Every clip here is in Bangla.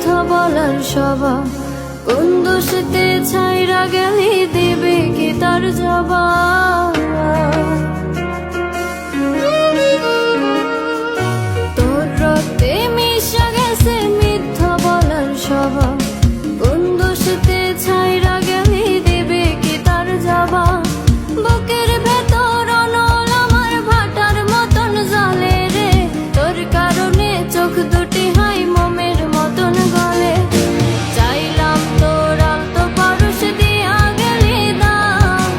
মিথ্যা বলার স্বভাব, কোন দোষেতে ছাইরা গেলি দেবে কি তার জবাব। তোর রক্তে মিশা গেছে মিথ্যা বলার স্বভাব, কোন দোষেতে ছাইরা গেলি দেবে কি তার জবাব। বুকের ভেতর অনল আমার ভাটার মতন জ্বলে রে, তোর কারণে চোখ দুটি হয় মোমের মতন গলে। চাইলাম তোর আলতো পরশ দিয়া গেলি দাম,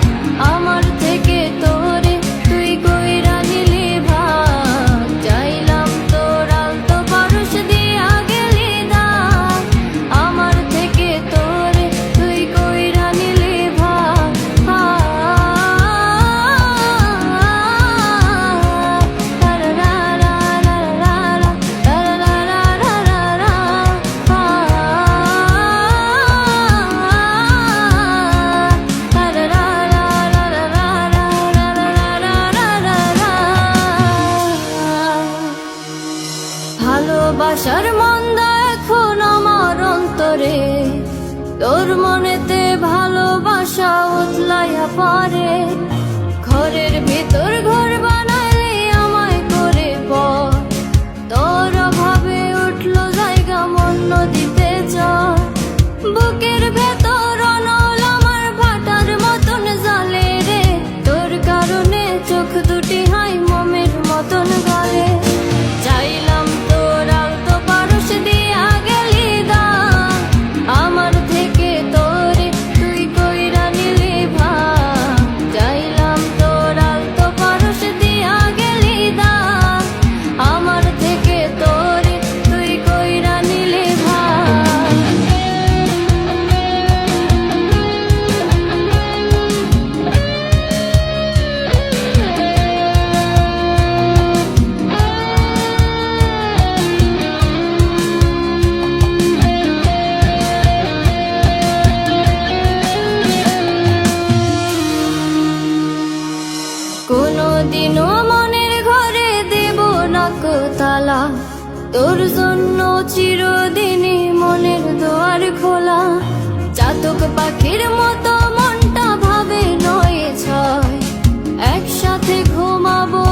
আমার থেকে তোরে তুই কইরা নিলি ভাগ। চাইলাম তোর আলতো পরশ দিয়া গেলি দাম, আমার থেকে তোরে তুই কইরা নিলি ভাগ। ভালোবাসার মন্দা এখন আমার অন্তরে, তোর মনেতে ভালোবাসা উতলাইয়া পারে। ঘরের ভিতর ঘর বানাইলে আমায় করে পর, তোর অভাবে উঠলো জায়গা মন নদীতে চর। বুকের ভেতর অনল আমার ভাটার মতন জ্বলে রে, তোর কারণে চোখ দুটি হয় মোমের মতন গলে। চাইলাম তোর আলতো পরশ দিয়া গেলি দাম, আমার থেকে তোরে তুই কইরা নিলি ভাগ। চাইলাম তোর আলতো পরশ দিয়া গেলি দাম, আমার থেকে তোরে তুই কইরা নিলি ভাগ। কোনদিনও মনের ঘরে দেব না তালা, তোর জন্য চিরদিনই মনের দুয়ার খোলা। চাতক পাখির মতো মনটা ভাবে নয় ছয়, একসাথে ঘুমাবো